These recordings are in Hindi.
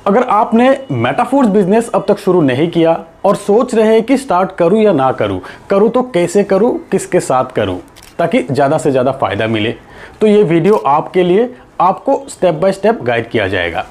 अगर आपने मेटाफोर्स बिजनेस अब तक शुरू नहीं किया और सोच रहे हैं कि स्टार्ट करूं या ना करूं तो कैसे करूं, किसके साथ करूं ताकि ज़्यादा से ज़्यादा फायदा मिले, तो ये वीडियो आपके लिए आपको स्टेप बाय स्टेप गाइड किया जाएगा।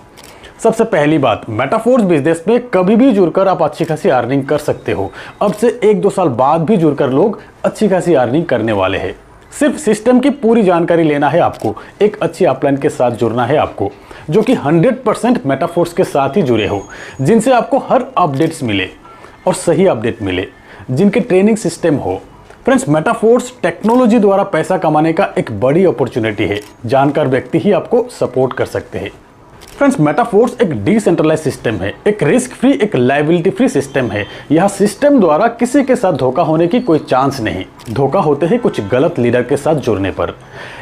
सबसे पहली बात, मेटाफोर्स बिजनेस में कभी भी जुड़कर आप अच्छी खासी अर्निंग कर सकते हो। अब से 1-2 साल बाद भी जुड़कर लोग अच्छी खासी अर्निंग करने वाले हैं। सिर्फ सिस्टम की पूरी जानकारी लेना है आपको, एक अच्छी अपलाइन के साथ जुड़ना है आपको, जो कि 100% मेटाफोर्स के साथ ही जुड़े हो, जिनसे आपको हर अपडेट्स मिले और सही अपडेट मिले, जिनके ट्रेनिंग सिस्टम हो। फ्रेंड्स, मेटाफोर्स टेक्नोलॉजी द्वारा पैसा कमाने का एक बड़ी अपॉर्चुनिटी है। जानकार व्यक्ति ही आपको सपोर्ट कर सकते हैं। फ्रेंड्स, मेटाफोर्स एक डिसेंट्रलाइज सिस्टम है, एक रिस्क फ्री, एक लायबिलिटी फ्री सिस्टम है। यह सिस्टम द्वारा किसी के साथ धोखा होने की कोई चांस नहीं। धोखा होते हैं कुछ गलत लीडर के साथ जुड़ने पर।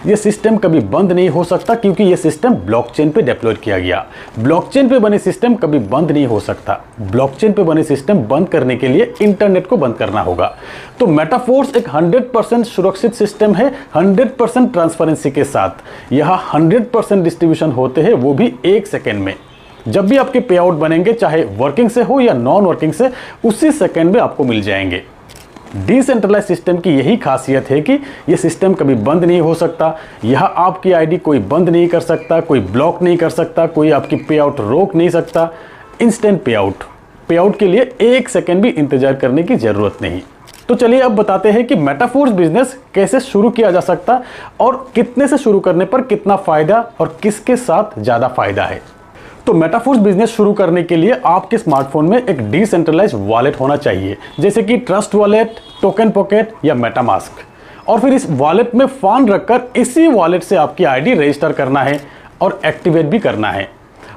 यह सिस्टम कभी बंद नहीं हो सकता क्योंकि यह सिस्टम ब्लॉकचेन पे डिप्लॉय किया गया। ब्लॉकचेन पे बने सिस्टम कभी बंद नहीं हो सकता। ब्लॉकचेन पे बने सिस्टम बंद करने के लिए इंटरनेट को बंद करना होगा। तो मेटाफोर्स एक 100% सुरक्षित सिस्टम है, 100% ट्रांसपेरेंसी के साथ। यह 100% डिस्ट्रीब्यूशन होते हैं, वो भी 1 सेकेंड में। जब भी आपके पे आउट बनेंगे, चाहे वर्किंग से हो या नॉन वर्किंग से, उसी सेकेंड में आपको मिल जाएंगे। डिसेंट्रलाइज सिस्टम की यही खासियत है कि यह सिस्टम कभी बंद नहीं हो सकता। यह आपकी आईडी कोई बंद नहीं कर सकता, कोई ब्लॉक नहीं कर सकता, कोई आपकी पे आउट रोक नहीं सकता। इंस्टेंट पे आउट के लिए 1 सेकेंड भी इंतजार करने की जरूरत नहीं। तो चलिए अब बताते हैं कि मेटाफोर्स बिजनेस कैसे शुरू किया जा सकता और कितने से शुरू करने पर कितना फायदा और किसके साथ ज्यादा फायदा है। तो मेटाफोर्स बिजनेस शुरू करने के लिए आपके स्मार्टफोन में एक डिसेंट्रलाइज वॉलेट होना चाहिए, जैसे कि ट्रस्ट वॉलेट, टोकन पॉकेट या मेटामास्क। और फिर इस वॉलेट में फंड रखकर इसी वॉलेट से आपकी आईडी रजिस्टर करना है और एक्टिवेट भी करना है।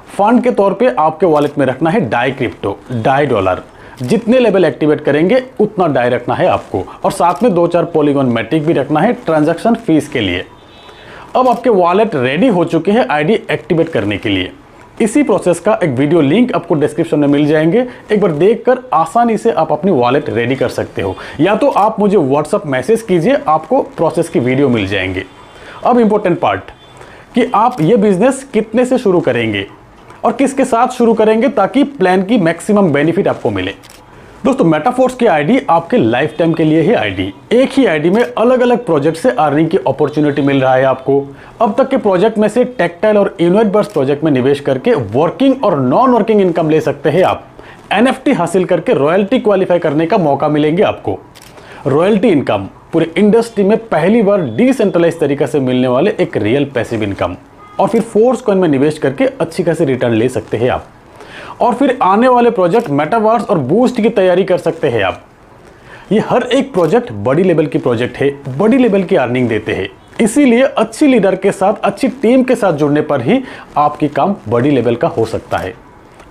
फंड के तौर पे आपके वॉलेट में रखना है डाई क्रिप्टो, डाई डॉलर। जितने लेवल एक्टिवेट करेंगे उतना डाई रखना है आपको, और साथ में 2-4 पॉलीगॉन मैटिक भी रखना है ट्रांजैक्शन फीस के लिए। अब आपके वॉलेट रेडी हो चुके हैं आईडी एक्टिवेट करने के लिए। इसी प्रोसेस का एक वीडियो लिंक आपको डिस्क्रिप्शन में मिल जाएंगे। एक बार देखकर आसानी से आप अपनी वॉलेट रेडी कर सकते हो, या तो आप मुझे व्हाट्सएप मैसेज कीजिए, आपको प्रोसेस की वीडियो मिल जाएंगे। अब इंपॉर्टेंट पार्ट कि आप ये बिजनेस कितने से शुरू करेंगे और किसके साथ शुरू करेंगे ताकि प्लान की मैक्सिमम बेनिफिट आपको मिले। दोस्तों, मेटाफोर्स की आईडी आपके लाइफ टाइम के लिए ही आईडी। एक ही आईडी में अलग अलग प्रोजेक्ट से अर्निंग की अपॉर्चुनिटी मिल रहा है आपको। अब तक के प्रोजेक्ट में से टेक्टाइल और यूनिवर्स प्रोजेक्ट में निवेश करके वर्किंग और नॉन वर्किंग इनकम ले सकते हैं आप। NFT हासिल करके रॉयल्टी क्वालिफाई करने का मौका मिलेंगे आपको। रॉयल्टी इनकम पूरे इंडस्ट्री में पहली बार डिसेंट्रलाइज तरीके से मिलने वाले एक रियल पैसिव इनकम। और फिर फोर्स कॉइन में निवेश करके अच्छी खासी रिटर्न ले सकते हैं आप। और फिर आने वाले प्रोजेक्ट मेटावर्स और बूस्ट की तैयारी कर सकते हैं आप। ये हर एक प्रोजेक्ट बड़ी लेवल की प्रोजेक्ट है, बड़ी लेवल की अर्निंग देते हैं। इसीलिए अच्छी लीडर के साथ, अच्छी टीम के साथ जुड़ने पर ही आपकी काम बड़ी लेवल का हो सकता है।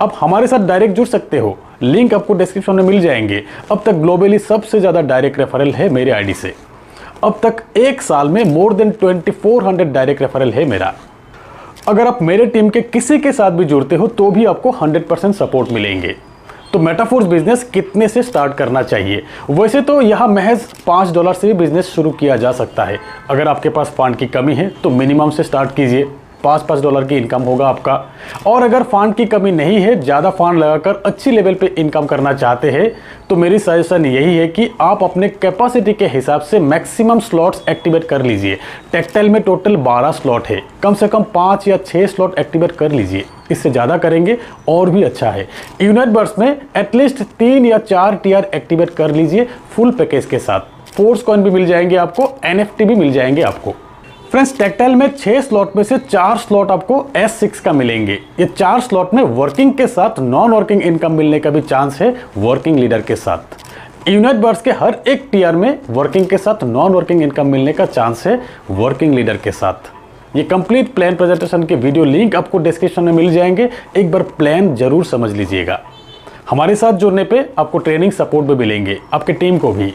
अब हमारे साथ डायरेक्ट जुड़ सकते हो, लिंक आपको डिस्क्रिप्शन में मिल जाएंगे। अब तक ग्लोबली सबसे ज्यादा डायरेक्ट रेफरल है मेरे आईडी से। अब तक 1 साल में मोर देन 2400 डायरेक्ट रेफरल है मेरा। अगर आप मेरे टीम के किसी के साथ भी जुड़ते हो तो भी आपको 100% सपोर्ट मिलेंगे। तो मेटाफोर्स बिजनेस कितने से स्टार्ट करना चाहिए? वैसे तो यहाँ महज $5 से भी बिजनेस शुरू किया जा सकता है। अगर आपके पास फंड की कमी है तो मिनिमम से स्टार्ट कीजिए, $5 की इनकम होगा आपका। और अगर फंड की कमी नहीं है, ज़्यादा फंड लगाकर अच्छी लेवल पे इनकम करना चाहते हैं, तो मेरी सजेशन यही है कि आप अपने कैपेसिटी के हिसाब से मैक्सिमम स्लॉट्स एक्टिवेट कर लीजिए। टेक्टाइल में टोटल 12 स्लॉट है, कम से कम 5 या 6 स्लॉट एक्टिवेट कर लीजिए। इससे ज़्यादा करेंगे और भी अच्छा है। यूनिवर्स में एटलीस्ट 3 या 4 टीआर एक्टिवेट कर लीजिए फुल पैकेज के साथ। फोर्स कॉइन भी मिल जाएंगे आपको, NFT भी मिल जाएंगे आपको। फ्रेंड्स, टेक्टाइल में 6 स्लॉट में से 4 स्लॉट आपको S6 का मिलेंगे। ये 4 स्लॉट में वर्किंग के साथ नॉन वर्किंग इनकम मिलने का भी चांस है वर्किंग लीडर के साथ। यूनिवर्स के हर एक टीआर में वर्किंग के साथ नॉन वर्किंग इनकम मिलने का चांस है वर्किंग लीडर के साथ। ये कंप्लीट प्लान प्रेजेंटेशन के वीडियो लिंक आपको डिस्क्रिप्शन में मिल जाएंगे। एक बार प्लान जरूर समझ लीजिएगा। हमारे साथ जुड़ने पे आपको ट्रेनिंग सपोर्ट भी मिलेंगे, आपकी टीम को भी।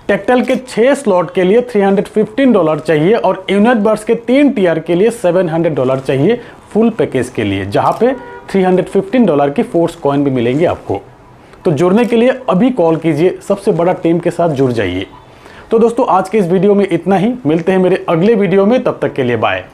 टेक्टाइल के 6 स्लॉट के लिए $315 चाहिए और यूनिवर्स के 3 टीआर के लिए $700 चाहिए फुल पैकेज के लिए, जहां पे $315 की फोर्स कॉइन भी मिलेंगे आपको। तो जुड़ने के लिए अभी कॉल कीजिए, सबसे बड़ा टीम के साथ जुड़ जाइए। तो दोस्तों, आज के इस वीडियो में इतना ही। मिलते हैं मेरे अगले वीडियो में, तब तक के लिए बाय।